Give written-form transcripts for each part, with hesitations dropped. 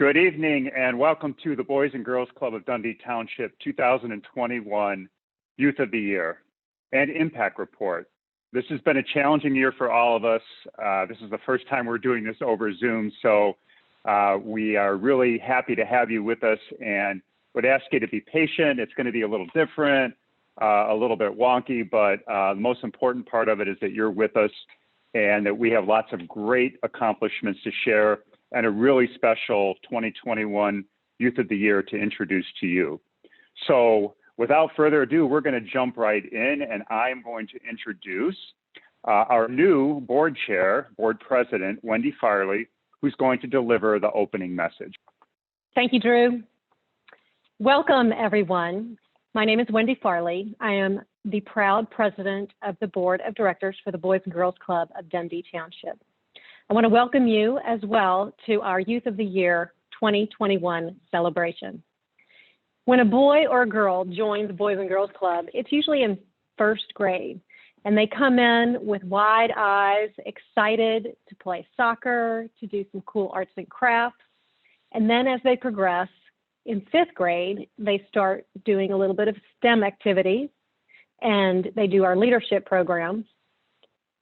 Good evening and welcome to the Boys and Girls Club of Dundee Township 2021 Youth of the Year and Impact Report. This has been a challenging year for all of us. This is the first time we're doing this over Zoom, so we are really happy to have you with us and would ask you to be patient. It's going to be a little different, a little bit wonky, but the most important part of it is that you're with us and that we have lots of great accomplishments to share and a really special 2021 Youth of the Year to introduce to you. So without further ado, we're going to jump right in, and I'm going to introduce our new board chair, board president, Wendy Farley, who's going to deliver the opening message. Thank you, Drew. Welcome, everyone. My name is Wendy Farley. I am the proud president of the board of directors for the Boys and Girls Club of Dundee Township. I want to welcome you as well to our Youth of the Year 2021 celebration. When a boy or a girl joins the Boys and Girls Club, it's usually in first grade, and they come in with wide eyes, excited to play soccer, to do some cool arts and crafts. And then as they progress in fifth grade, they start doing a little bit of STEM activities, and they do our leadership programs.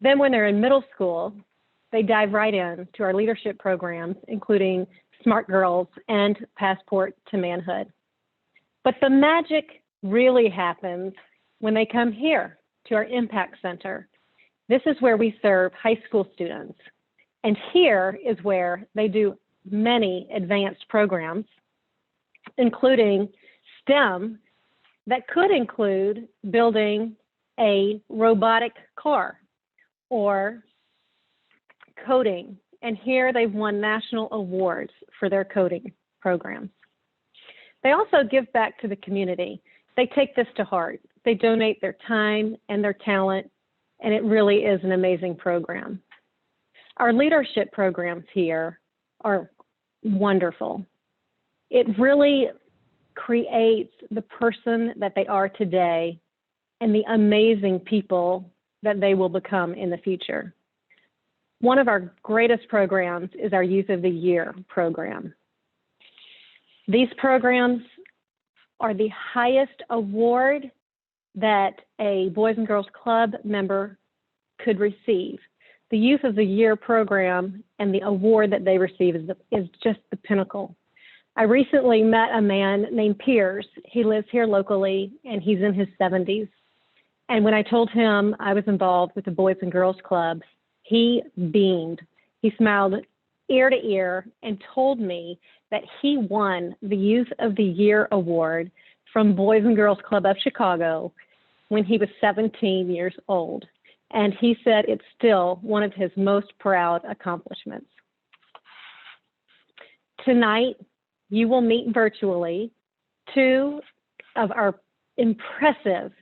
Then when they're in middle school, they dive right in to our leadership programs, including Smart Girls and Passport to Manhood. But the magic really happens when they come here to our Impact Center. This is where we serve high school students. And here is where they do many advanced programs, including STEM, that could include building a robotic car or coding, and here they've won national awards for their coding programs. They also give back to the community. They take this to heart. They donate their time and their talent, and it really is an amazing program. Our leadership programs here are wonderful. It really creates the person that they are today and the amazing people that they will become in the future. One of our greatest programs is our Youth of the Year program. These programs are the highest award that a Boys and Girls Club member could receive. The Youth of the Year program and the award that they receive is just the pinnacle. I recently met a man named Piers. He lives here locally, and he's in his 70s. And when I told him I was involved with the Boys and Girls Clubs, he beamed. He smiled ear to ear and told me that he won the Youth of the Year award from Boys and Girls Club of Chicago when he was 17 years old. And he said it's still one of his most proud accomplishments. Tonight, you will meet virtually two of our impressive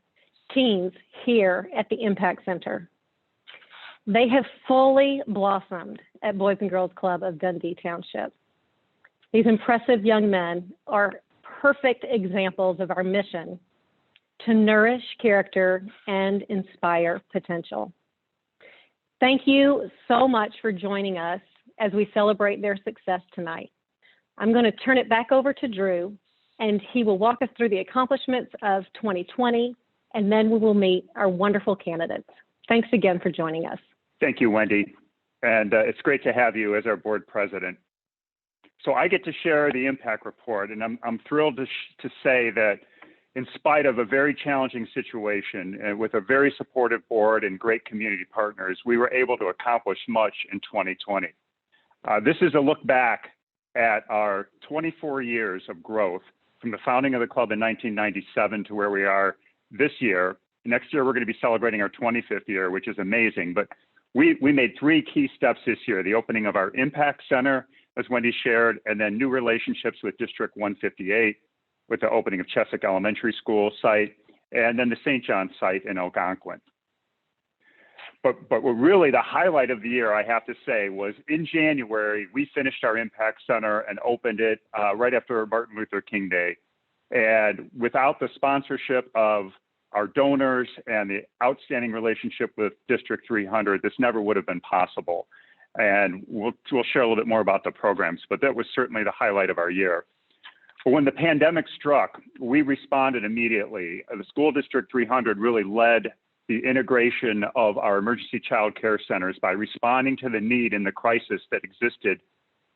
teens here at the Impact Center. They have fully blossomed at Boys and Girls Club of Dundee Township. These impressive young men are perfect examples of our mission to nourish character and inspire potential. Thank you so much for joining us as we celebrate their success tonight. I'm going to turn it back over to Drew, and he will walk us through the accomplishments of 2020, and then we will meet our wonderful candidates. Thanks again for joining us. Thank you, Wendy. And it's great to have you as our board president. So I get to share the impact report, and I'm thrilled to say that in spite of a very challenging situation and with a very supportive board and great community partners, we were able to accomplish much in 2020. This is a look back at our 24 years of growth from the founding of the club in 1997 to where we are this year. Next year, we're going to be celebrating our 25th year, which is amazing. But we made three key steps this year: the opening of our Impact Center, as Wendy shared, and then new relationships with District 158, with the opening of Cheswick Elementary School site, and then the St. John site in Algonquin. But what really the highlight of the year, I have to say, was in January, we finished our Impact Center and opened it right after Martin Luther King Day. And without the sponsorship of our donors and the outstanding relationship with District 300, this never would have been possible. And we'll share a little bit more about the programs, but that was certainly the highlight of our year. But when the pandemic struck, we responded immediately. The School District 300 really led the integration of our emergency child care centers by responding to the need and the crisis that existed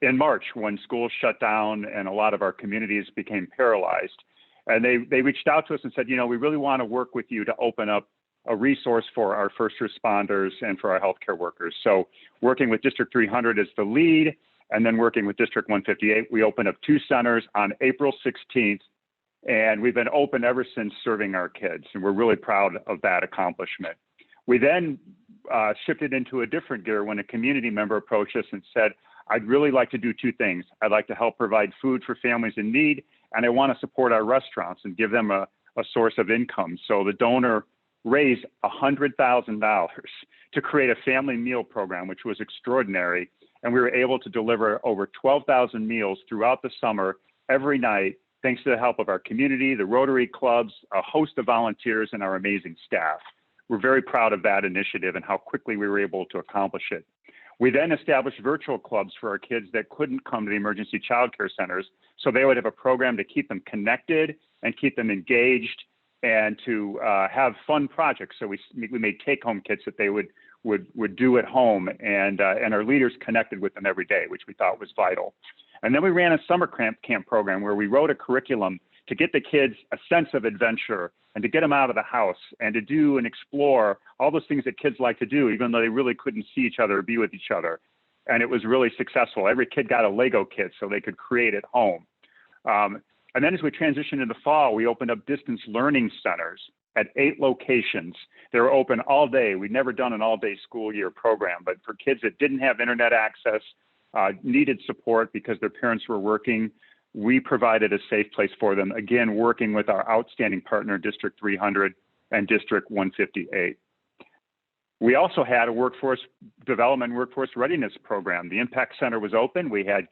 in March when schools shut down and a lot of our communities became paralyzed. And they reached out to us and said, you know, we really want to work with you to open up a resource for our first responders and for our healthcare workers. So working with District 300 as the lead, and then working with District 158, we opened up 2 centers on April 16th, and we've been open ever since serving our kids, and we're really proud of that accomplishment. We then shifted into a different gear when a community member approached us and said, I'd really like to do 2 things. I'd like to help provide food for families in need, and I want to support our restaurants and give them a source of income. So the donor raised $100,000 to create a family meal program, which was extraordinary. And we were able to deliver over 12,000 meals throughout the summer, every night, thanks to the help of our community, the Rotary clubs, a host of volunteers, and our amazing staff. We're very proud of that initiative and how quickly we were able to accomplish it. We then established virtual clubs for our kids that couldn't come to the emergency child care centers, so they would have a program to keep them connected and keep them engaged and to have fun projects. So we made take-home kits that they would do at home, and our leaders connected with them every day, which we thought was vital. And then we ran a summer camp program where we wrote a curriculum to get the kids a sense of adventure and to get them out of the house and to do and explore all those things that kids like to do, even though they really couldn't see each other or be with each other. And it was really successful. Every kid got a Lego kit so they could create at home. And then as we transitioned into fall, we opened up distance learning centers at 8 locations. They were open all day. We'd never done an all-day school year program, but for kids that didn't have internet access, needed support because their parents were working, we provided a safe place for them, again, working with our outstanding partner, District 300 and District 158. We also had a workforce development, workforce readiness program. The Impact Center was open. We had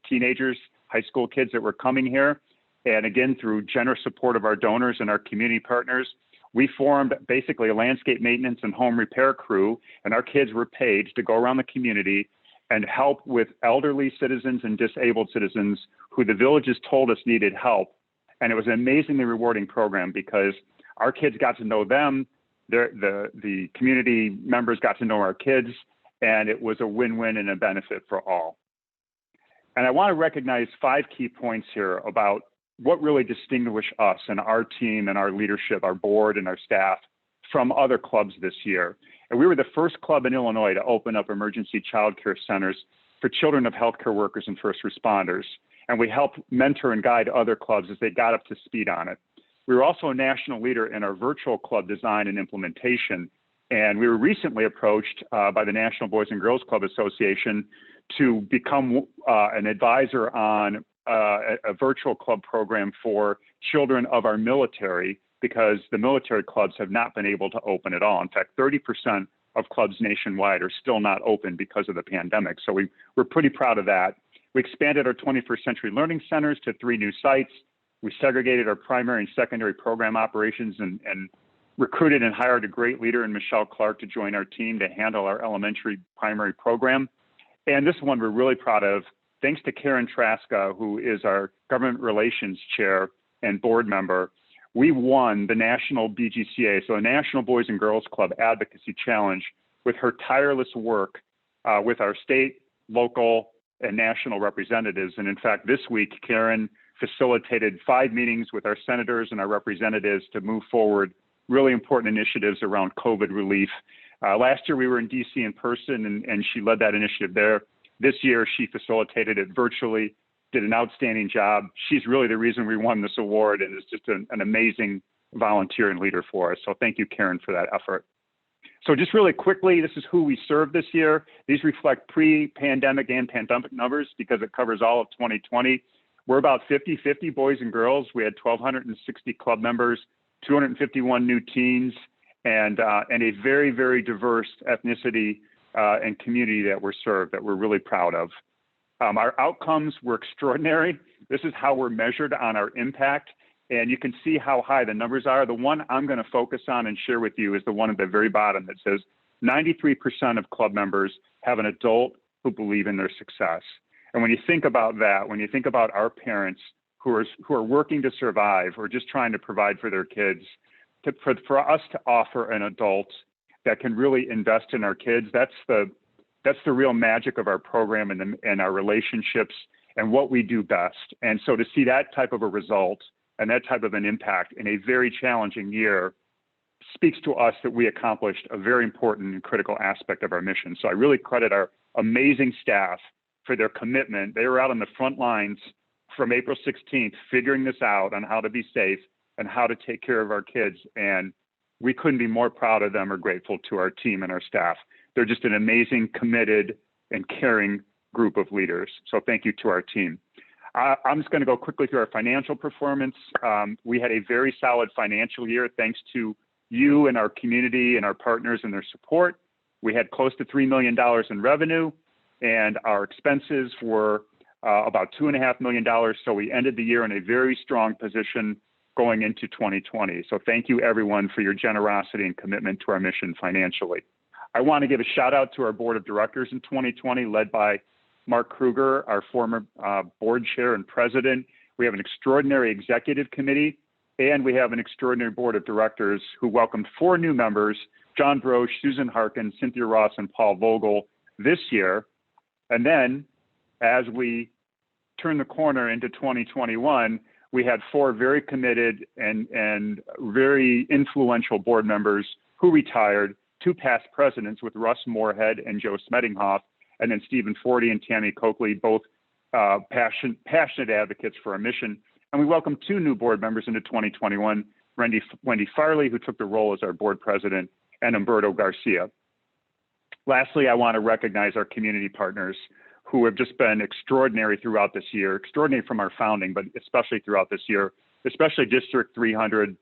teenagers, high school kids that were coming here. And again, through generous support of our donors and our community partners, we formed basically a landscape maintenance and home repair crew, and our kids were paid to go around the community and help with elderly citizens and disabled citizens who the villages told us needed help. And it was an amazingly rewarding program because our kids got to know them, the community members got to know our kids, and it was a win-win and a benefit for all. And I want to recognize 5 key points here about what really distinguish us and our team and our leadership, our board and our staff from other clubs this year. And we were the first club in Illinois to open up emergency child care centers for children of healthcare workers and first responders. And we helped mentor and guide other clubs as they got up to speed on it. We were also a national leader in our virtual club design and implementation. And we were recently approached by the National Boys and Girls Club Association to become an advisor on a virtual club program for children of our military, because the military clubs have not been able to open at all. In fact, 30% of clubs nationwide are still not open because of the pandemic. So we're pretty proud of that. We expanded our 21st Century Learning Centers to 3 new sites. We segregated our primary and secondary program operations and recruited and hired a great leader in Michelle Clark to join our team to handle our elementary primary program. And this one we're really proud of. Thanks to Karen Traska, who is our government relations chair and board member, we won the National BGCA, so a National Boys and Girls Club Advocacy Challenge, with her tireless work with our state, local, and national representatives. And in fact, this week, Karen facilitated 5 meetings with our senators and our representatives to move forward really important initiatives around COVID relief. Last year, we were in DC in person, and she led that initiative there. This year, she facilitated it virtually, did an outstanding job. She's really the reason we won this award and is just an amazing volunteer and leader for us. So thank you, Karen, for that effort. So just really quickly, this is who we served this year. These reflect pre-pandemic and pandemic numbers because it covers all of 2020. We're about 50-50 boys and girls. We had 1,260 club members, 251 new teens, and a very, very diverse ethnicity and community that were served that we're really proud of. Our outcomes were extraordinary. This is how we're measured on our impact. And you can see how high the numbers are. The one I'm going to focus on and share with you is the one at the very bottom that says 93% of club members have an adult who believe in their success. And when you think about that, when you think about our parents who are working to survive or just trying to provide for their kids, for us to offer an adult that can really invest in our kids, that's the real magic of our program and our relationships and what we do best. And so to see that type of a result and that type of an impact in a very challenging year speaks to us that we accomplished a very important and critical aspect of our mission. So I really credit our amazing staff for their commitment. They were out on the front lines from April 16th, figuring this out on how to be safe and how to take care of our kids. And we couldn't be more proud of them or grateful to our team and our staff. They're just an amazing, committed, and caring group of leaders. So thank you to our team. I'm just going to go quickly through our financial performance. We had a very solid financial year thanks to you and our community and our partners and their support. We had close to $3 million in revenue, and our expenses were about $2.5 million. So we ended the year in a very strong position going into 2020. So thank you everyone for your generosity and commitment to our mission financially. I want to give a shout out to our board of directors in 2020, led by Mark Kruger, our former board chair and president. We have an extraordinary executive committee, and we have an extraordinary board of directors who welcomed 4 new members, John Broche, Susan Harkin, Cynthia Ross, and Paul Vogel this year. And then as we turn the corner into 2021, we had 4 very committed and very influential board members who retired, 2 past presidents with Russ Moorhead and Joe Smedinghoff, and then Stephen Forty and Tammy Coakley, both passionate advocates for our mission. And we welcomed 2 new board members into 2021, Wendy Farley, who took the role as our board president, and Humberto Garcia. Lastly, I want to recognize our community partners who have just been extraordinary throughout this year, extraordinary from our founding, but especially throughout this year, especially District 300,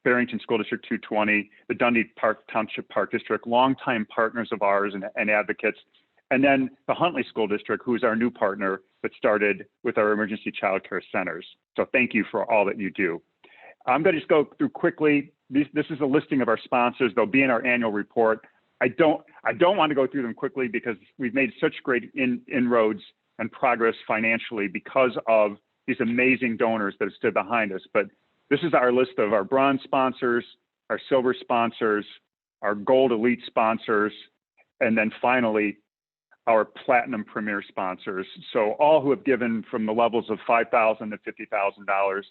Barrington School District 220, the Dundee Township Park District, longtime partners of ours and advocates, and then the Huntley School District, who is our new partner that started with our emergency child care centers. So thank you for all that you do. I'm going to just go through quickly. This is a listing of our sponsors. They'll be in our annual report. I don't want to go through them quickly because we've made such great inroads and progress financially because of these amazing donors that have stood behind us. But this is our list of our bronze sponsors, our silver sponsors, our gold elite sponsors, and then finally, our platinum premier sponsors. So all who have given from the levels of $5,000 to $50,000,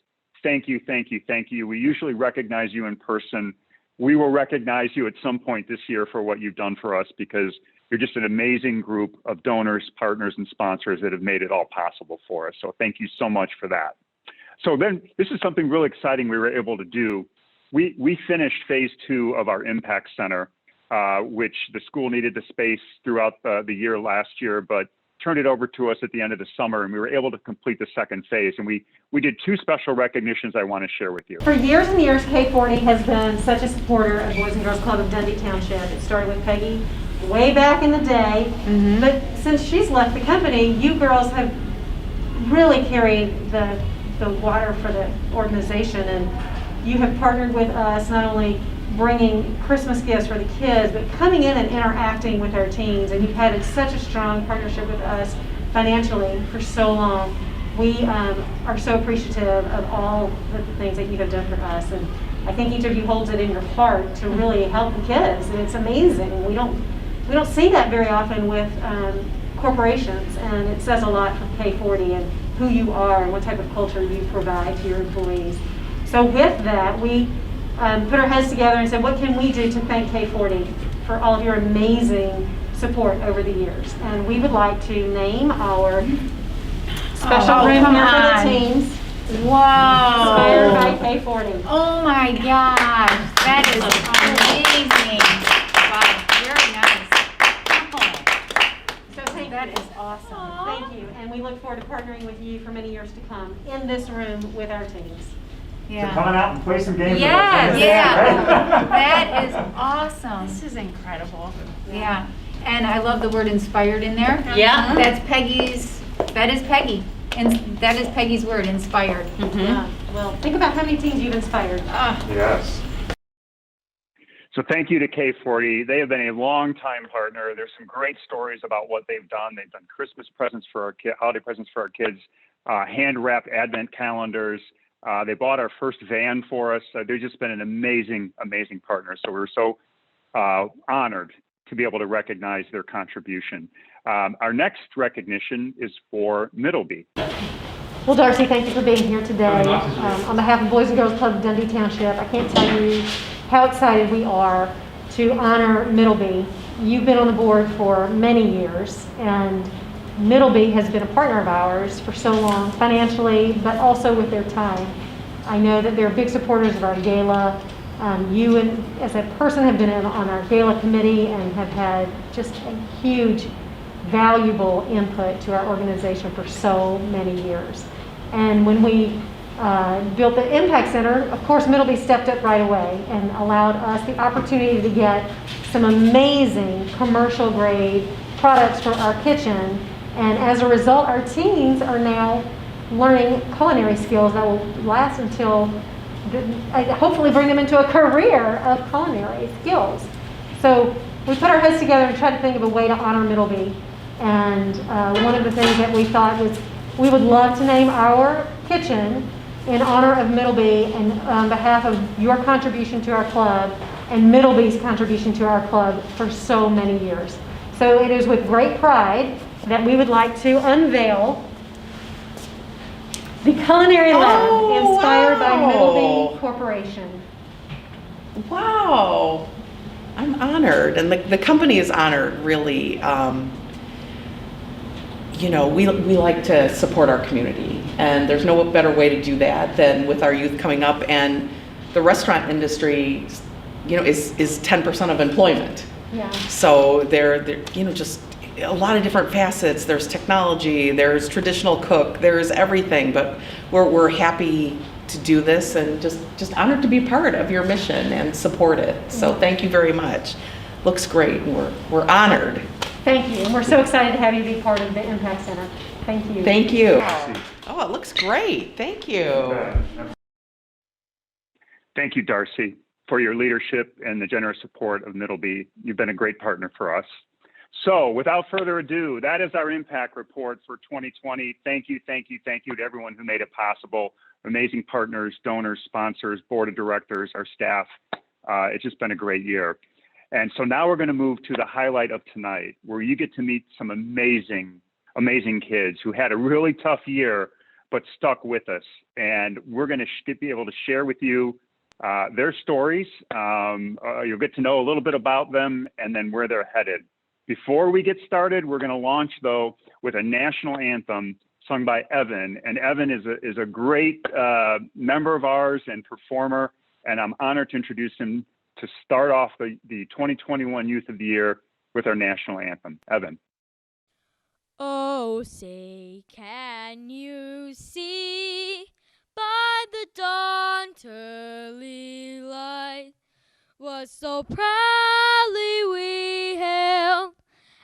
thank you, thank you, thank you. We usually recognize you in person. We will recognize you at some point this year for what you've done for us because you're just an amazing group of donors, partners, and sponsors that have made it all possible for us. So thank you so much for that. So then this is something really exciting we were able to do. We finished phase 2 of our Impact Center, which the school needed the space throughout the year last year, but turned it over to us at the end of the summer, and we were able to complete the second phase. And we did 2 special recognitions I want to share with you. For years and years, K40 has been such a supporter of Boys and Girls Club of Dundee Township. It started with Peggy way back in the day, but since she's left the company, you girls have really carried the water for the organization, and you have partnered with us not only bringing Christmas gifts for the kids, but coming in and interacting with our teens. And you've had such a strong partnership with us financially for so long. We are so appreciative of all the things that you have done for us. And I think each of you holds it in your heart to really help the kids. And it's amazing. We don't see that very often with corporations. And it says a lot for K40 and who you are and what type of culture you provide to your employees. So with that, we put our heads together and said, what can we do to thank K40 for all of your amazing support over the years? And we would like to name our special room here for the teens. Wow. Inspired by K40. Oh my gosh, that is amazing. Wow, very nice. So thank That you. is awesome. Thank you. And we look forward to partnering with you for many years to come in this room with our teens. Yeah. So come on out and play some games Yes, with us. yeah. That is awesome. This is incredible. Yeah. And I love the word inspired in there. Yeah. That is Peggy. And that is Peggy's word, inspired. Yeah. Well, think about how many teens you've inspired. Yes. So thank you to K40. They have been a long-time partner. There's some great stories about what they've done. They've done Christmas presents for our kids, holiday presents for our kids, hand-wrapped Advent calendars. They bought our first van for us. They've just been an amazing, amazing partner. So we're so honored to be able to recognize their contribution. Our next recognition is for Middleby. Well, Darcy, thank you for being here today. On behalf of Boys and Girls Club of Dundee Township, I can't tell you how excited we are to honor Middleby. You've been on the board for many years, and Middleby has been a partner of ours for so long, financially, but also with their time. I know that they're big supporters of our gala. You, and as a person, have been on our gala committee and have had just a huge, valuable input to our organization for so many years. And when we built the Impact Center, of course, Middleby stepped up right away and allowed us the opportunity to get some amazing commercial grade products for our kitchen. And as a result, our teens are now learning culinary skills that will last until, hopefully bring them into a career of culinary skills. So we put our heads together and tried to think of a way to honor Middleby. And one of the things that we thought was we would love to name our kitchen in honor of Middleby and on behalf of your contribution to our club and Middleby's contribution to our club for so many years. So it is with great pride that we would like to unveil the Culinary Lab inspired by Middleby Corporation. Wow, I'm honored, and the company is honored, really. You know, we like to support our community, and there's no better way to do that than with our youth coming up. And the restaurant industry, you know, is 10% of employment. Yeah. So they're you know, just a lot of different facets. There's technology, there's traditional cook, there's everything. But we're happy to do this and just honored to be part of your mission and support it. So thank you very much. Looks great. We're honored. Thank you. And we're so excited to have you be part of the Impact Center. Thank you. Thank you. Oh, it looks great. Thank you. Thank you, Darcy, for your leadership and the generous support of Middleby. You've been a great partner for us. So without further ado, that is our impact report for 2020. Thank you, thank you, thank you to everyone who made it possible. Amazing partners, donors, sponsors, board of directors, our staff. It's just been a great year. And so now we're going to move to the highlight of tonight, where you get to meet some amazing, amazing kids who had a really tough year, but stuck with us. And we're going to be able to share with you their stories. You'll get to know a little bit about them and then where they're headed. Before we get started, we're going to launch, though, with a national anthem sung by Evan. And Evan is a great member of ours and performer, and I'm honored to introduce him to start off the 2021 Youth of the Year with our national anthem. Evan. Oh, say, can you see by the dawn's early light what so proudly we hailed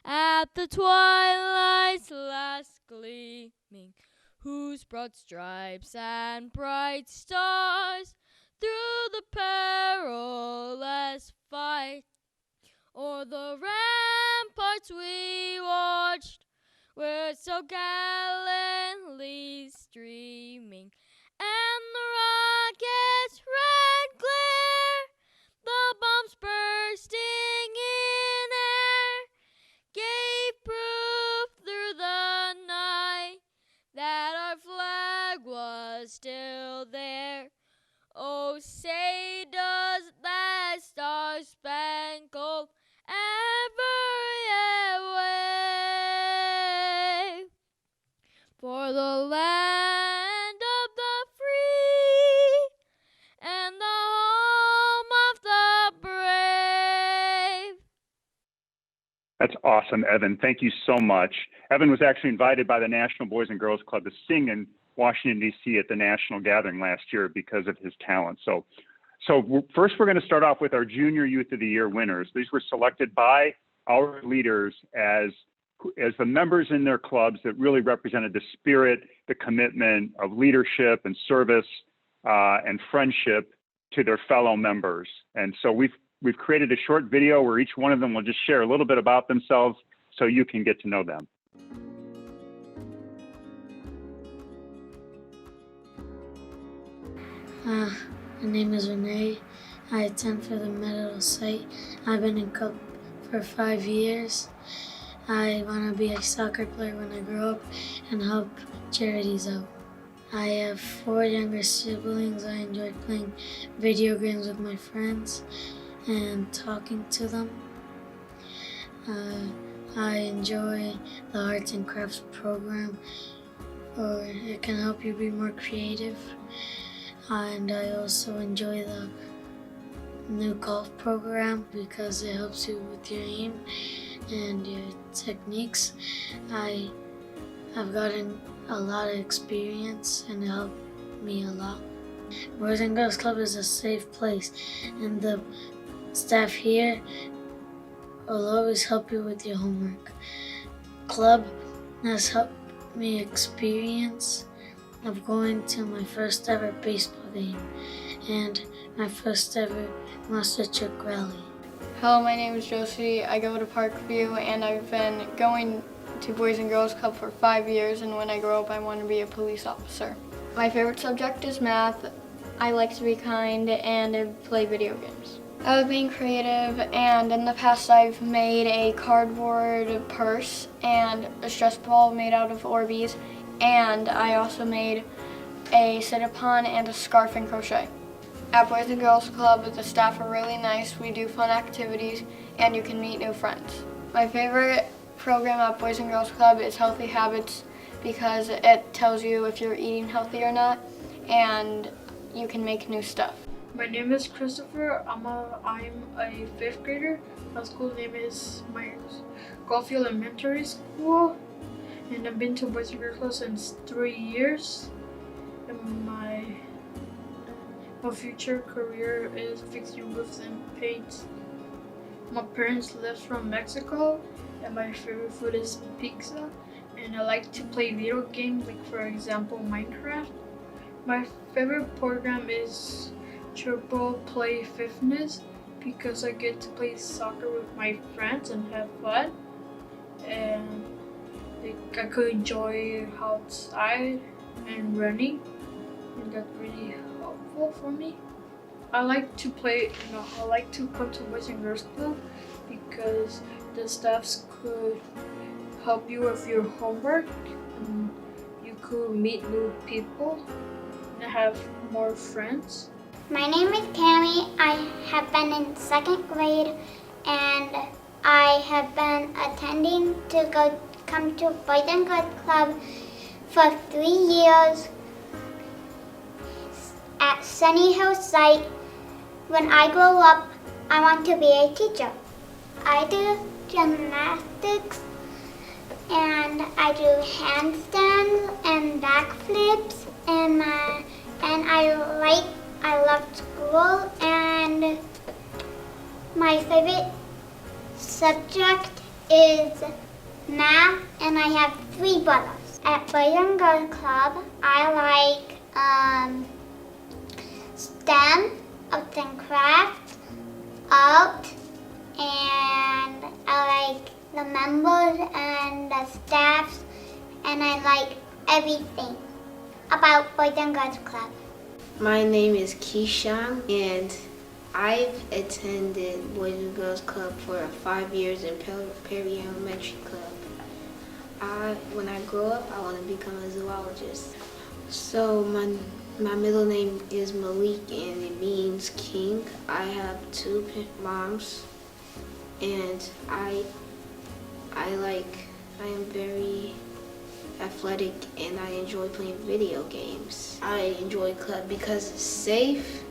at the twilight's last gleaming, whose broad stripes and bright stars through the perilous fight o'er the ramparts we watched were so gallantly streaming, and the rocket's red glare, the bombs bursting in air, gave proof through the night that our flag was still there. Oh, say does that star-spangled ever yet wave for the land of the free and the home of the brave? That's awesome, Evan. Thank you so much. Evan was actually invited by the National Boys and Girls Club to sing in Washington, D.C. at the national gathering last year because of his talent. So first we're going to start off with our Junior Youth of the Year winners. These were selected by our leaders as the members in their clubs that really represented the spirit, the commitment of leadership and service and friendship to their fellow members. And so we've we've created a short video where each one of them will just share a little bit about themselves so you can get to know them. My name is Renee. I attend for the medical site. I've been in CUP for 5 years. I want to be a soccer player when I grow up and help charities out. I have 4 younger siblings. I enjoy playing video games with my friends and talking to them. I enjoy the arts and crafts program, or it can help you be more creative. And I also enjoy the new golf program because it helps you with your aim and your techniques. I've gotten a lot of experience and it helped me a lot. Boys and Girls Club is a safe place, and the staff here will always help you with your homework. Club has helped me experience of going to my first ever baseball game and my first ever Monster Truck Rally. Hello, my name is Josie. I go to Parkview and I've been going to Boys and Girls Club for 5 years, and when I grow up I want to be a police officer. My favorite subject is math. I like to be kind and I play video games. I love being creative, and in the past I've made a cardboard purse and a stress ball made out of Orbeez, and I also made a sit-upon and a scarf in crochet. At Boys and Girls Club, the staff are really nice. We do fun activities and you can meet new friends. My favorite program at Boys and Girls Club is Healthy Habits because it tells you if you're eating healthy or not, and you can make new stuff. My name is Christopher. I'm a 5th grader. My school name is Myers Gulfview Elementary School, and I've been to Boys and Girls Club since 3 years. And my future career is fixing roofs and paint. My parents live from Mexico, and my favorite food is pizza. And I like to play video games, like for example Minecraft. My favorite program is Triple Play Fitness because I get to play soccer with my friends and have fun, and I could enjoy outside and running, and that's really helpful for me. I like to come to Boys and Girls Club because the staffs could help you with your homework, and you could meet new people and have more friends. My name is Cami. I have been in 2nd grade, and I have been attending to come to Boys and Girls Club for 3 years at Sunny Hill site. When I grow up, I want to be a teacher. I do gymnastics, and I do handstands and backflips, and I love school, and my favorite subject is math, and I have 3 brothers. At Boys and Girls Club, I like STEM, arts and crafts, art, and I like the members and the staffs, and I like everything about Boys and Girls Club. My name is Keyshawn, and I've attended Boys and Girls Club for 5 years in Perry Elementary Club. When I grow up, I want to become a zoologist. So my middle name is Malik, and it means king. I have 2 moms, and I am very athletic, and I enjoy playing video games. I enjoy club because it's safe,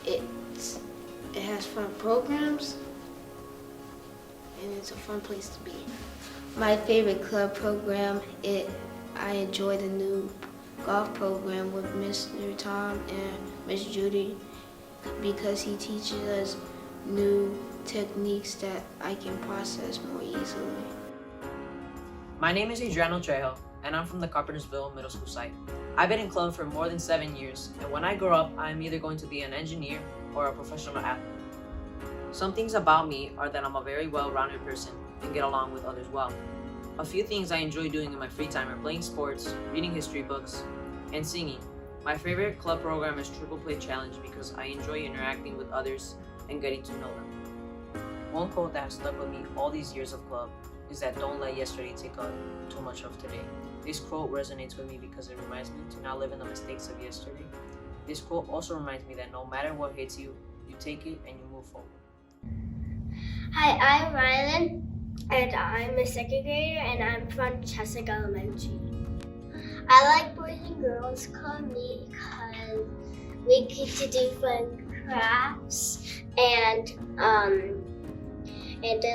it has fun programs, and it's a fun place to be. My favorite club program, I enjoy the new golf program with Mr. Tom and Miss Judy because he teaches us new techniques that I can process more easily. My name is Adriano Trejo, and I'm from the Carpentersville Middle School site. I've been in club for more than 7 years, and when I grow up, I'm either going to be an engineer or a professional athlete. Some things about me are that I'm a very well-rounded person and get along with others well. A few things I enjoy doing in my free time are playing sports, reading history books, and singing. My favorite club program is Triple Play Challenge because I enjoy interacting with others and getting to know them. One quote that has stuck with me all these years of club is that don't let yesterday take up too much of today. This quote resonates with me because it reminds me to not live in the mistakes of yesterday. This quote also reminds me that no matter what hits you, you take it and you move forward. Hi, I'm Rylan, and I'm a second grader, and I'm from Chesapeake Elementary. I like Boys and Girls Club because we get to do fun crafts, and I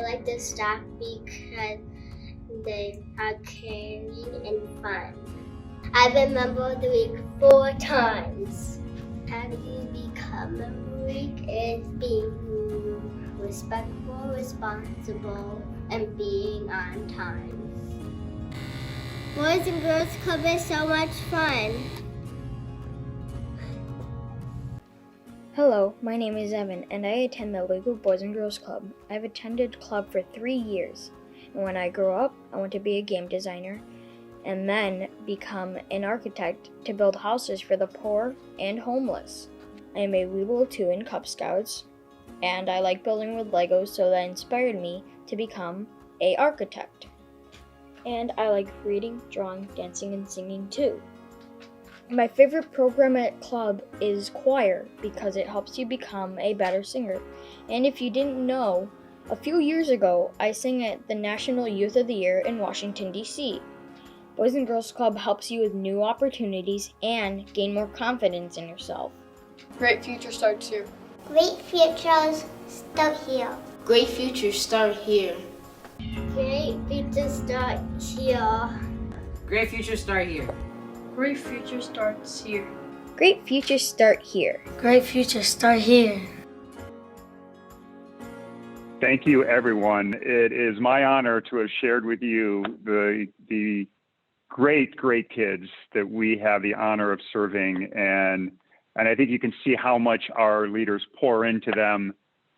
like the staff because they are caring and fun. I've been member of the week 4 times. How do you become member of the week? Is being respectful, responsible, and being on time. Boys and Girls Club is so much fun. Hello, my name is Evan, and I attend the Lakewood Boys and Girls Club. I've attended club for 3 years, and when I grow up, I want to be a game designer, and then become an architect to build houses for the poor and homeless. I am a Weeble 2 in Cub Scouts, and I like building with Legos, so that inspired me to become an architect. And I like reading, drawing, dancing, and singing too. My favorite program at club is choir because it helps you become a better singer. And if you didn't know, a few years ago, I sang at the National Youth of the Year in Washington, D.C. Boys and Girls Club helps you with new opportunities and gain more confidence in yourself. Great future starts here. Great futures start here. Great futures start here. Great futures start here. Great futures start here. Great future starts here. Great futures start here. Great futures start here. Thank you, everyone. It is my honor to have shared with you the great kids that we have the honor of serving, and I think you can see how much our leaders pour into them,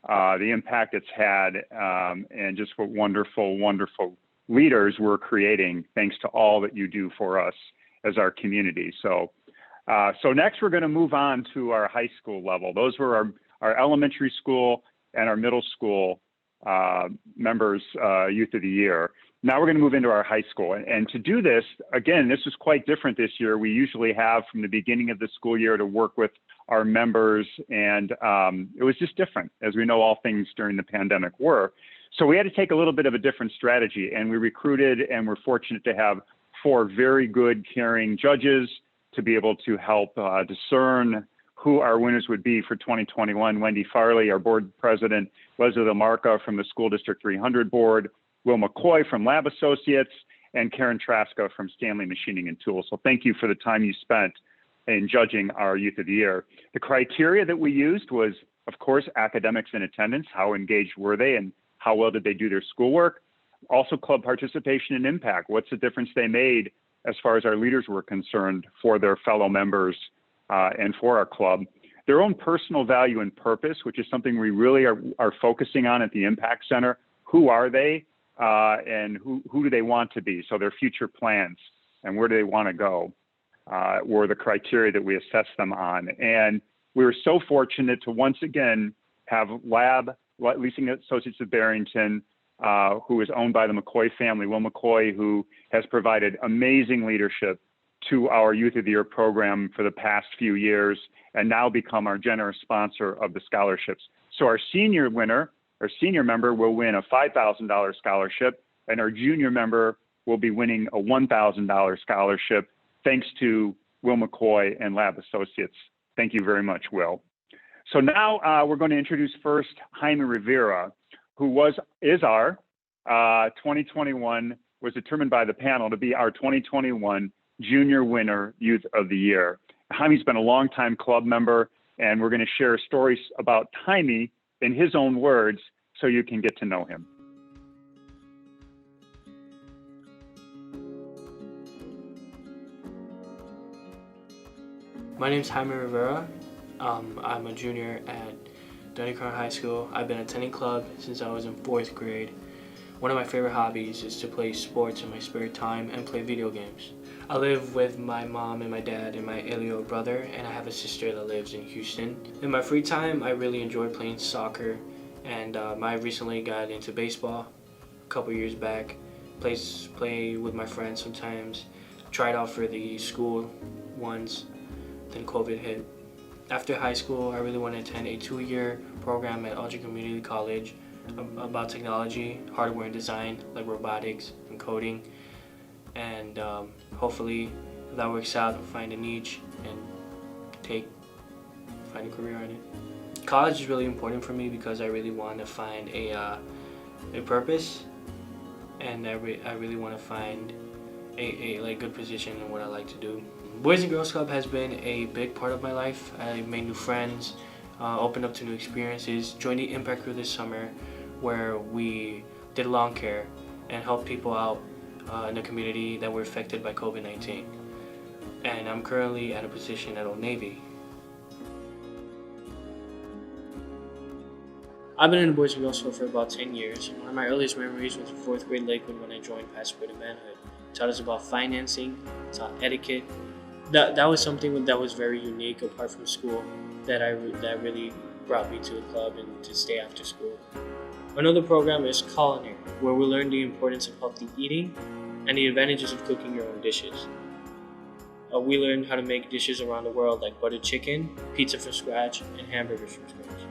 the impact it's had, and just what wonderful leaders we're creating thanks to all that you do for us as our community. So next we're going to move on to our high school level. Those were our elementary school and our middle school members, Youth of the Year. Now we're going to move into our high school. And to do this, again, this is quite different this year. We usually have from the beginning of the school year to work with our members, and it was just different, as we know all things during the pandemic were. So we had to take a little bit of a different strategy, and we recruited and we're fortunate to have 4 very good, caring judges to be able to help discern who our winners would be for 2021. Wendy Farley, our board president, Leslie Lamarca from the School District 300 board, Will Mccoy from Lab Associates, and Karen Traska from Stanley Machining and Tools. So thank you for the time you spent in judging our Youth of the Year. The criteria that we used was, of course, academics and attendance. How engaged were they and how well did they do their schoolwork? Also club participation and impact. What's the difference they made as far as our leaders were concerned for their fellow members and for our club? Their own personal value and purpose, which is something we really are focusing on at the Impact Center. Who are they and who do they want to be? So their future plans and where do they want to go were the criteria that we assessed them on. And we were so fortunate to once again have Leasing Associates of Barrington, who is owned by the McCoy family, Will McCoy, who has provided amazing leadership to our Youth of the Year program for the past few years and now become our generous sponsor of the scholarships. So our senior member will win a $5,000 scholarship, and our junior member will be winning a $1,000 scholarship thanks to Will McCoy and Lab Associates. Thank you very much, Will. So now we're going to introduce first Jaime Rivera, who is our 2021, was determined by the panel to be our 2021 Junior Winner Youth of the Year. Jaime's been a longtime club member, and we're going to share stories about Jaime in his own words so you can get to know him. My name's Jaime Rivera. I'm a junior at Dundee High School. I've been attending club since I was in 4th grade. One of my favorite hobbies is to play sports in my spare time and play video games. I live with my mom and my dad and my Elio brother, and I have a sister that lives in Houston. In my free time, I really enjoy playing soccer, and I recently got into baseball a couple years back. Play with my friends sometimes. Tried out for the school once, then COVID hit. After high school, I really want to attend a 2-year program at Aldrich Community College about technology, hardware and design, like robotics and coding. And hopefully, if that works out, find a niche and find a career in it. College is really important for me because I really want to find a purpose, and I really want to find a like good position in what I like to do. Boys and Girls Club has been a big part of my life. I made new friends, opened up to new experiences, joined the Impact Crew this summer where we did lawn care and helped people out in the community that were affected by COVID-19. And I'm currently at a position at Old Navy. I've been in the Boys and Girls Club for about 10 years. One of my earliest memories was in 4th grade Lakewood when I joined Pathway to Manhood. It taught us about financing, taught etiquette. That was something that was very unique apart from school that really brought me to the club and to stay after school. Another program is culinary, where we learn the importance of healthy eating and the advantages of cooking your own dishes. We learned how to make dishes around the world like buttered chicken, pizza from scratch, and hamburgers from scratch.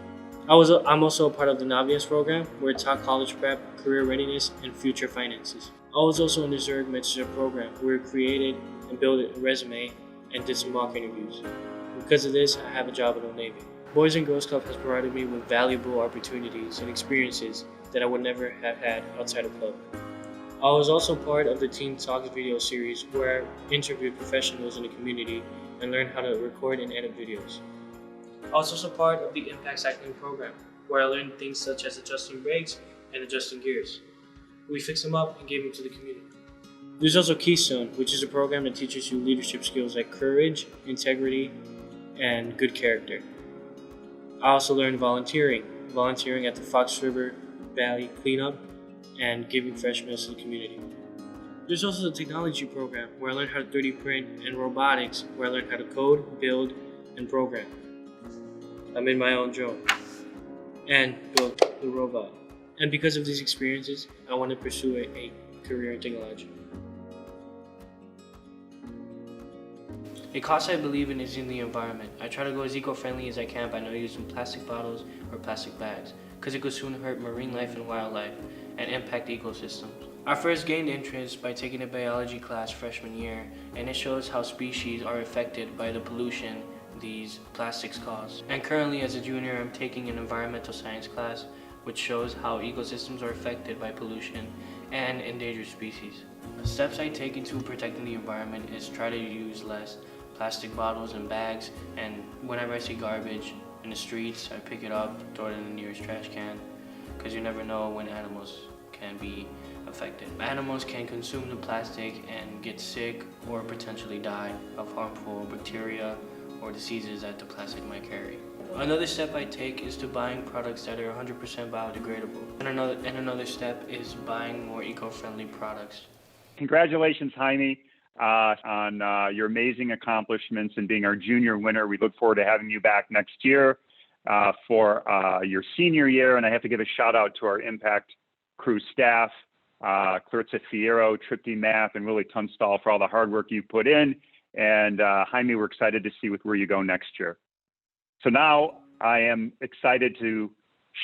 I'm also a part of the Naviance program, where it taught college prep, career readiness, and future finances. I was also in the Zurich Mentorship program, where we created and built a resume and did some mock interviews. Because of this, I have a job at Old Navy. Boys and Girls Club has provided me with valuable opportunities and experiences that I would never have had outside of club. I was also part of the Teen Talks video series, where I interviewed professionals in the community and learned how to record and edit videos. I was also part of the Impact Cycling program, where I learned things such as adjusting brakes and adjusting gears. We fixed them up and gave them to the community. There's also Keystone, which is a program that teaches you leadership skills like courage, integrity, and good character. I also learned volunteering at the Fox River Valley cleanup and giving fresh meals to the community. There's also the technology program, where I learned how to 3D print, and robotics, where I learned how to code, build, and program. I made my own drone and built the robot. And because of these experiences, I want to pursue a career in technology. A cause I believe in is in the environment. I try to go as eco-friendly as I can by not using plastic bottles or plastic bags, because it could soon hurt marine life and wildlife and impact ecosystems. I first gained interest by taking a biology class freshman year, and it shows how species are affected by the pollution these plastics cause. And currently as a junior, I'm taking an environmental science class, which shows how ecosystems are affected by pollution and endangered species. The steps I take into protecting the environment is try to use less plastic bottles and bags, and whenever I see garbage in the streets, I pick it up, throw it in the nearest trash can, because you never know when animals can be affected. Animals can consume the plastic and get sick or potentially die of harmful bacteria or diseases that the plastic might carry. Another step I take is to buying products that are 100% biodegradable. And another step is buying more eco-friendly products. Congratulations, Jaime, on your amazing accomplishments and being our junior winner. We look forward to having you back next year for your senior year. And I have to give a shout out to our Impact Crew staff, Clarissa Fierro, Tripty Mapp, and Willie Tunstall for all the hard work you put in. And Jaime, we're excited to see where you go next year. So now I am excited to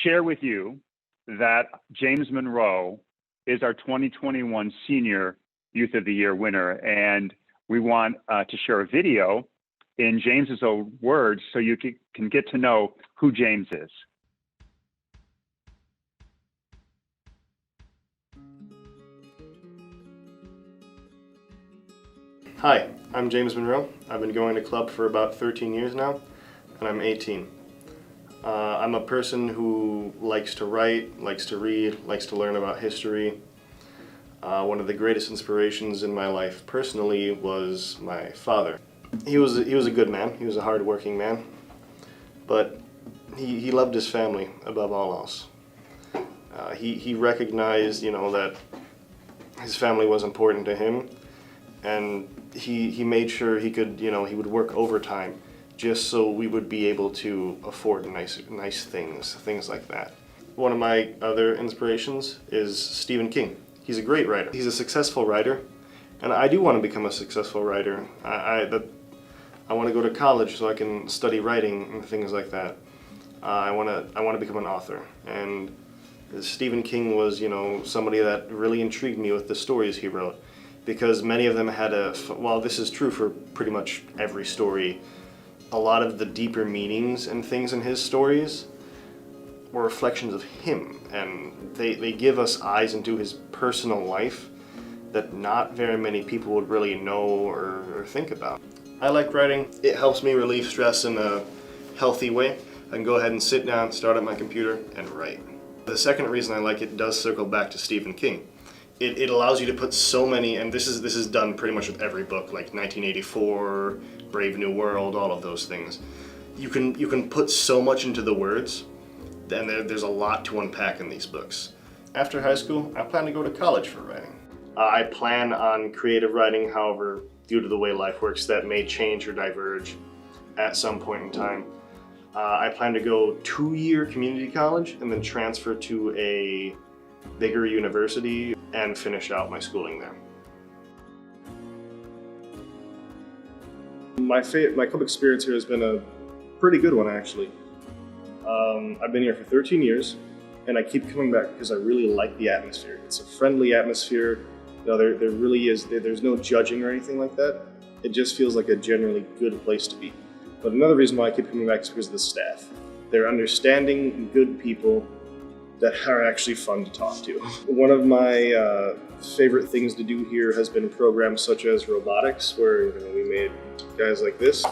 share with you that James Monroe is our 2021 Senior Youth of the Year winner. And we want to share a video in James's own words so you can get to know who James is. Hi, I'm James Monroe. I've been going to club for about 13 years now, and I'm 18. I'm a person who likes to write, likes to read, likes to learn about history. One of the greatest inspirations in my life personally was my father. He was a good man. He was a hard-working man, but he loved his family above all else. He recognized, that his family was important to him, and he made sure he could, he would work overtime just so we would be able to afford nice things like that. One of my other inspirations is Stephen King. He's a great writer. He's a successful writer, and I do want to become a successful writer. I want to go to college so I can study writing and things like that. I want to become an author, and Stephen King was, somebody that really intrigued me with the stories he wrote, because many of them had while this is true for pretty much every story, a lot of the deeper meanings and things in his stories were reflections of him, and they give us eyes into his personal life that not very many people would really know or think about. I like writing. It helps me relieve stress in a healthy way. I can go ahead and sit down, start up my computer, and write. The second reason I like it does circle back to Stephen King. It allows you to put so many, and this is done pretty much with every book, like 1984, Brave New World, all of those things. You can put so much into the words, and there's a lot to unpack in these books. After high school, I plan to go to college for writing. I plan on creative writing, however, due to the way life works, that may change or diverge at some point in time. I plan to go 2-year community college and then transfer to a bigger university and finish out my schooling there. My club experience here has been a pretty good one, actually. I've been here for 13 years, and I keep coming back because I really like the atmosphere. It's a friendly atmosphere. There really is. There's no judging or anything like that. It just feels like a generally good place to be. But another reason why I keep coming back is because of the staff. They're understanding, good people that are actually fun to talk to. One of my favorite things to do here has been programs such as robotics, where we made guys like this.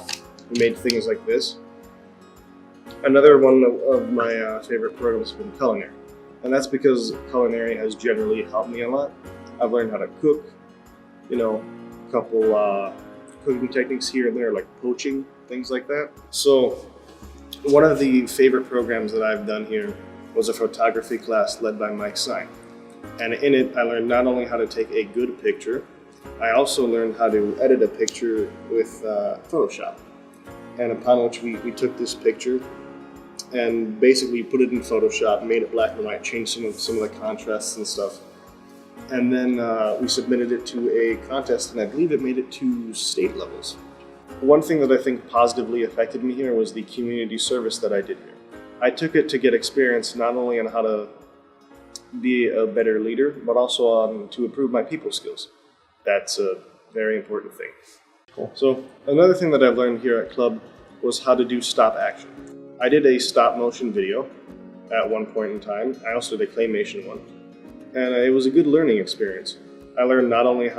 We made things like this. Another one of my favorite programs has been culinary, and that's because culinary has generally helped me a lot. I've learned how to cook, a couple cooking techniques here and there, like poaching, things like that. So one of the favorite programs that I've done here was a photography class led by Mccoy. And in it, I learned not only how to take a good picture, I also learned how to edit a picture with Photoshop. And upon which we took this picture and basically put it in Photoshop, made it black and white, changed some of the contrasts and stuff. And then we submitted it to a contest, and I believe it made it to state levels. One thing that I think positively affected me here was the community service that I did here. I took it to get experience not only on how to be a better leader, but also on to improve my people skills. That's a very important thing. Cool. So another thing that I've learned here at Club was how to do stop action. I did a stop motion video at one point in time. I also did a claymation one. And it was a good learning experience. I learned not only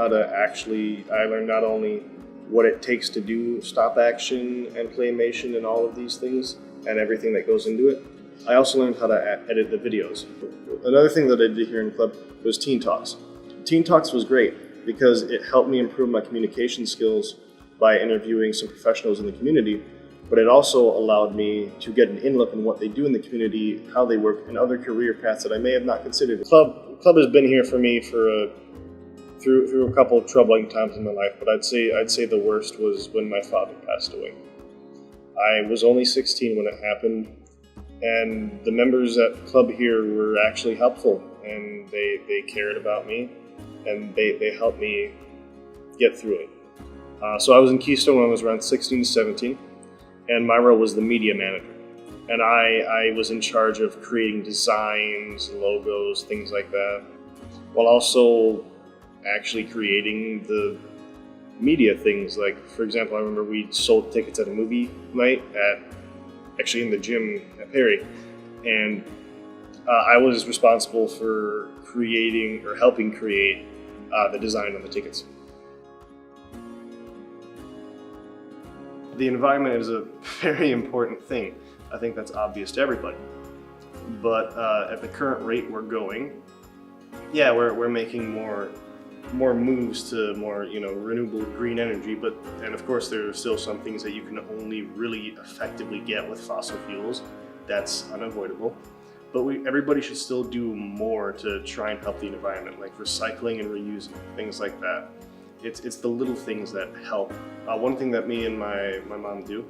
what it takes to do stop action and claymation and all of these things and everything that goes into it. I also learned how to edit the videos. Another thing that I did here in Club was Teen Talks. Teen Talks was great because it helped me improve my communication skills by interviewing some professionals in the community, but it also allowed me to get an in-look in what they do in the community, how they work, and other career paths that I may have not considered. Club has been here for me for through a couple of troubling times in my life, but I'd say the worst was when my father passed away. I was only 16 when it happened, and the members at Club here were actually helpful, and they cared about me, and they helped me get through it. So I was in Keystone when I was around 16 to 17, and my role was the media manager. And I was in charge of creating designs, logos, things like that, while also actually creating the media things. Like, for example, I remember we sold tickets at a movie night actually in the gym at Perry, and I was responsible for creating or helping create the design on the tickets. The environment is a very important thing. I think that's obvious to everybody. But at the current rate we're going, yeah, we're making more moves to more renewable green energy. And of course there are still some things that you can only really effectively get with fossil fuels. that's unavoidable. But everybody should still do more to try and help the environment, like recycling and reusing, things like that. It's the little things that help. One thing that me and my mom do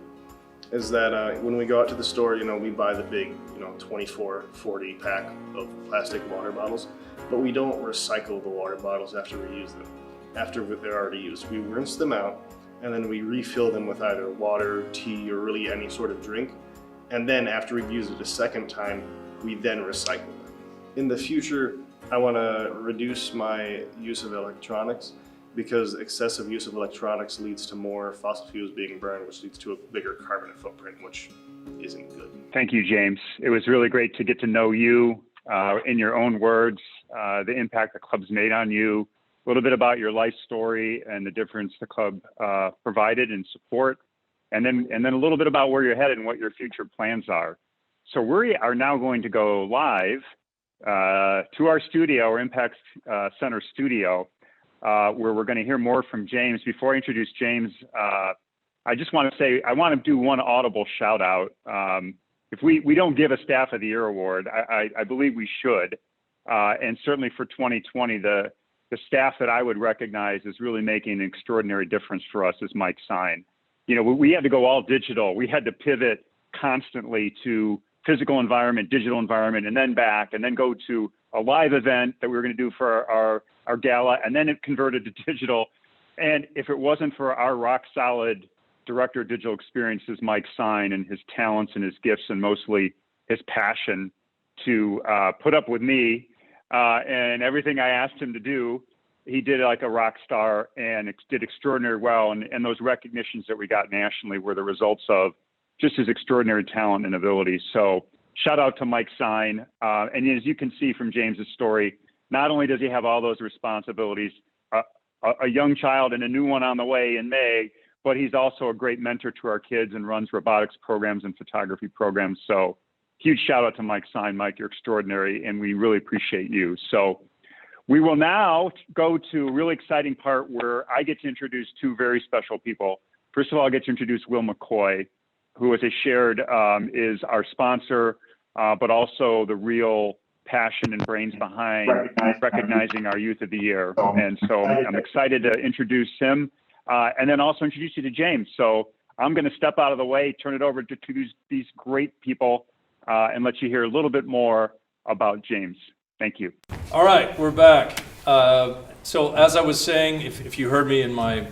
is that when we go out to the store, we buy the big, 24, 40 pack of plastic water bottles, but we don't recycle the water bottles after we use them. After they're already used, we rinse them out, and then we refill them with either water, tea, or really any sort of drink. And then after we've used it a second time, we then recycle them. In the future, I want to reduce my use of electronics, because excessive use of electronics leads to more fossil fuels being burned, which leads to a bigger carbon footprint, which isn't good. Thank you, James. It was really great to get to know you in your own words, the impact the club's made on you, a little bit about your life story and the difference the club provided in support, and then a little bit about where you're headed and what your future plans are. So we are now going to go live to our studio, our Impact Center studio, where we're going to hear more from James. Before I introduce James, I just want to say, I want to do one audible shout out. If we don't give a Staff of the Year award, I believe we should. And certainly for 2020, the staff that I would recognize is really making an extraordinary difference for us is Mike Sine. We had to go all digital. We had to pivot constantly to physical environment, digital environment, and then back, and then go to a live event that we were going to do for our gala, and then it converted to digital. And if it wasn't for our rock solid director of digital experiences, Mike Sine, and his talents and his gifts, and mostly his passion to put up with me and everything I asked him to do, he did it like a rock star and did extraordinary well. And those recognitions that we got nationally were the results of just his extraordinary talent and ability. So shout out to Mike Sine. And as you can see from James's story, not only does he have all those responsibilities, a young child and a new one on the way in May, but he's also a great mentor to our kids and runs robotics programs and photography programs. So huge shout out to Mike Sine. Mike, you're extraordinary, and we really appreciate you. So we will now go to a really exciting part where I get to introduce two very special people. First of all, I get to introduce Will Mccoy, who, as I shared, is our sponsor, but also the real passion and brains behind recognizing our Youth of the Year. And so I'm excited to introduce him and then also introduce you to James. So I'm going to step out of the way, turn it over to these great people and let you hear a little bit more about James. Thank you. All right, we're back. So as I was saying, if you heard me in my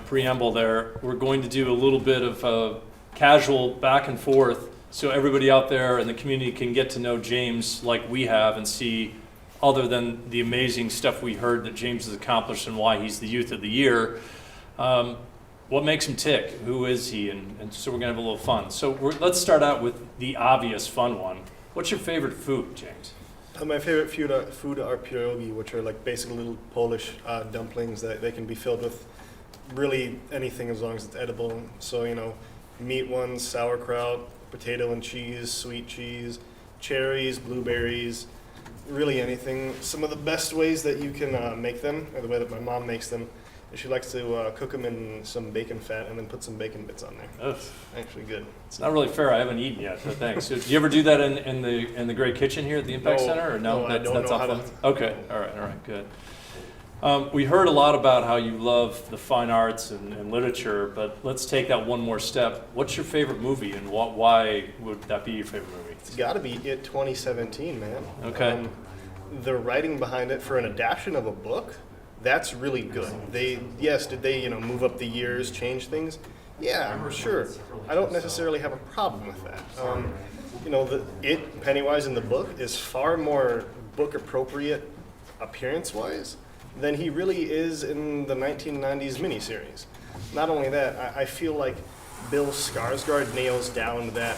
preamble there, we're going to do a little bit of casual back and forth so everybody out there in the community can get to know James like we have and see, other than the amazing stuff we heard that James has accomplished and why he's the Youth of the Year, what makes him tick, who is he, and so we're going to have a little fun. So let's start out with the obvious fun one. What's your favorite food, James? My favorite food are pierogi, which are like basically little Polish dumplings that they can be filled with really anything as long as it's edible. So, meat ones, sauerkraut, potato and cheese, sweet cheese, cherries, blueberries, really anything. Some of the best ways that you can make them, or the way that my mom makes them, is she likes to cook them in some bacon fat and then put some bacon bits on there. Ugh. Actually good. It's not really fair. I haven't eaten yet, but thanks. So, do you ever do that in the great kitchen here at the Impact Center, or no? No, I don't know how to. Okay. All right. Good. We heard a lot about how you love the fine arts and literature, but let's take that one more step. What's your favorite movie, and why would that be your favorite movie? It's got to be It 2017, man. Okay. The writing behind it for an adaptation of a book, that's really good. Did they move up the years, change things? Yeah, sure. I don't necessarily have a problem with that. Pennywise in the book is far more book appropriate appearance-wise than he really is in the 1990s miniseries. Not only that, I feel like Bill Skarsgård nails down that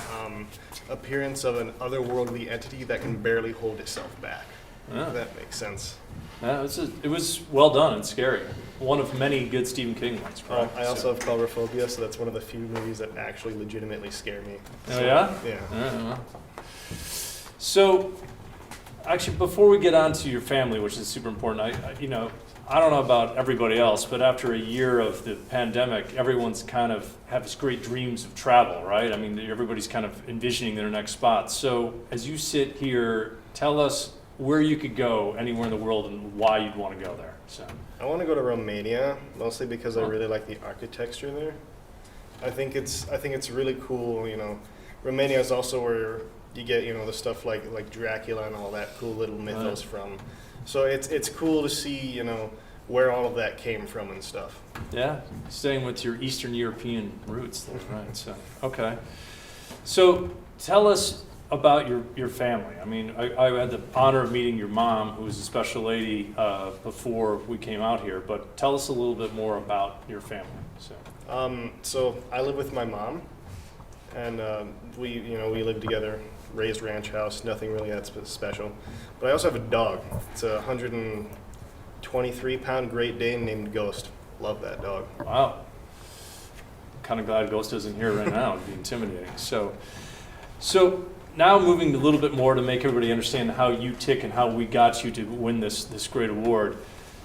appearance of an otherworldly entity that can barely hold itself back. Yeah. If that makes sense. Yeah, it was well done and scary. One of many good Stephen King ones. I also have claustrophobia, so that's one of the few movies that actually legitimately scare me. Oh, yeah? Yeah. So, Actually, before we get on to your family, which is super important, I don't know about everybody else, but after a year of the pandemic, everyone's kind of has great dreams of travel, right? I mean, everybody's kind of envisioning their next spot. So as you sit here, tell us where you could go anywhere in the world and why you'd want to go there. So I want to go to Romania, mostly because I really like the architecture there. I think it's really cool. Romania is also where you get the stuff like Dracula and all that cool little mythos from. So it's cool to see where all of that came from and stuff. Yeah, staying with your Eastern European roots, that's right. So okay, so tell us about your family. I mean, I had the honor of meeting your mom, who was a special lady before we came out here. But tell us a little bit more about your family. So I live with my mom, and we live together, raised ranch house, nothing really that special. But I also have a dog. It's a 123-pound Great Dane named Ghost. Love that dog. Wow. Kind of glad Ghost isn't here right now. It'd be intimidating. So now moving a little bit more to make everybody understand how you tick and how we got you to win this great award.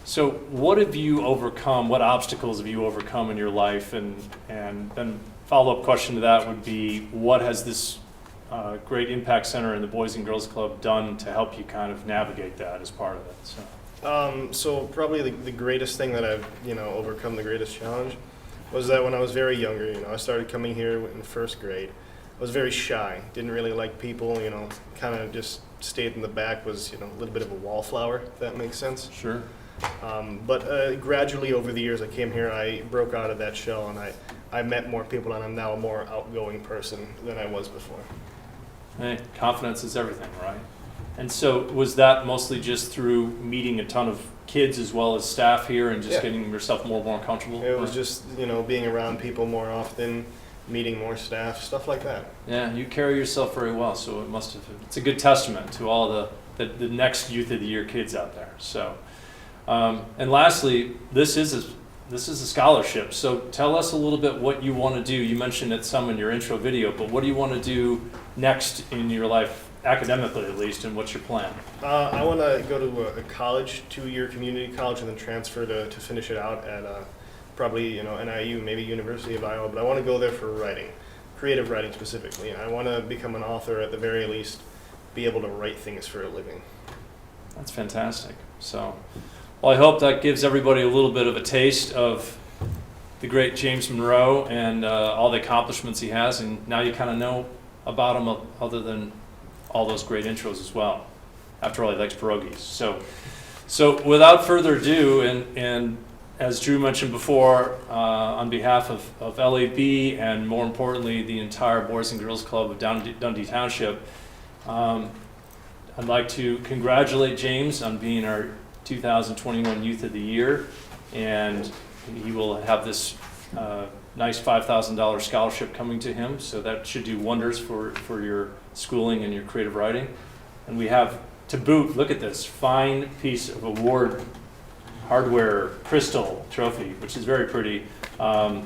So what have you overcome? What obstacles have you overcome in your life? And then follow-up question to that would be, what has this great impact center and the Boys and Girls Club done to help you kind of navigate that as part of it? So probably the greatest thing that I've overcome, the greatest challenge, was that when I was very younger, I started coming here in first grade. I was very shy, didn't really like people, kind of just stayed in the back, was a little bit of a wallflower, if that makes sense. Sure. But gradually over the years I came here, I broke out of that shell, and I met more people, and I'm now a more outgoing person than I was before. Hey, confidence is everything, right? And so was that mostly just through meeting a ton of kids as well as staff here and just getting yourself more comfortable? It was just, being around people more often, meeting more staff, stuff like that. Yeah, you carry yourself very well, so it's a good testament to all the next Youth of the Year kids out there. So, and lastly, this is a scholarship. So tell us a little bit what you want to do. You mentioned it some in your intro video, but what do you want to do next in your life, academically at least, and what's your plan? I want to go to a college, 2-year community college, and then transfer to finish it out at probably NIU, maybe University of Iowa. But I want to go there for writing, creative writing specifically. I want to become an author at the very least, be able to write things for a living. That's fantastic. So, well, I hope that gives everybody a little bit of a taste of the great James Monroe and all the accomplishments he has, and now you kind of know about him other than all those great intros as well. After all, he likes pierogies. So without further ado, and as Drew mentioned before, on behalf of LAB and more importantly the entire Boys and Girls Club of Dundee Township, I'd like to congratulate James on being our 2021 Youth of the Year, and he will have this nice $5,000 scholarship coming to him, so that should do wonders for your schooling and your creative writing. And we have, to boot, look at this fine piece of award hardware crystal trophy, which is very pretty.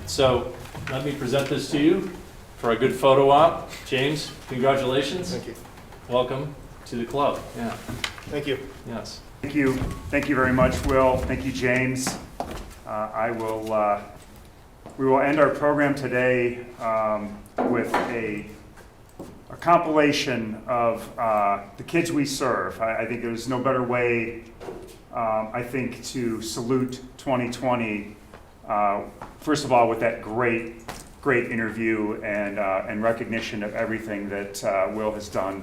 So let me present this to you for a good photo op. James, congratulations. Thank you. Welcome to the club. Yeah. Thank you. Yes. Thank you. Thank you very much, Will. Thank you, James. We will end our program today with a compilation of the kids we serve. I think there's no better way, to salute 2020. First of all, with that great interview and recognition of everything that Will has done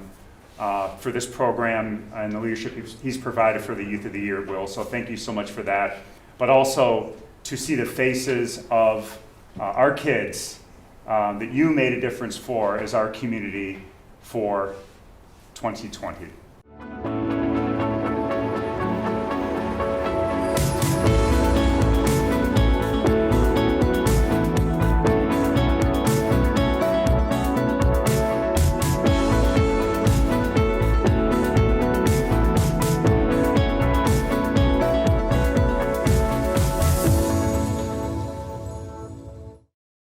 for this program and the leadership he's provided for the Youth of the Year, Will. So thank you so much for that. But also to see the faces of our kids that you made a difference for as our community for 2020.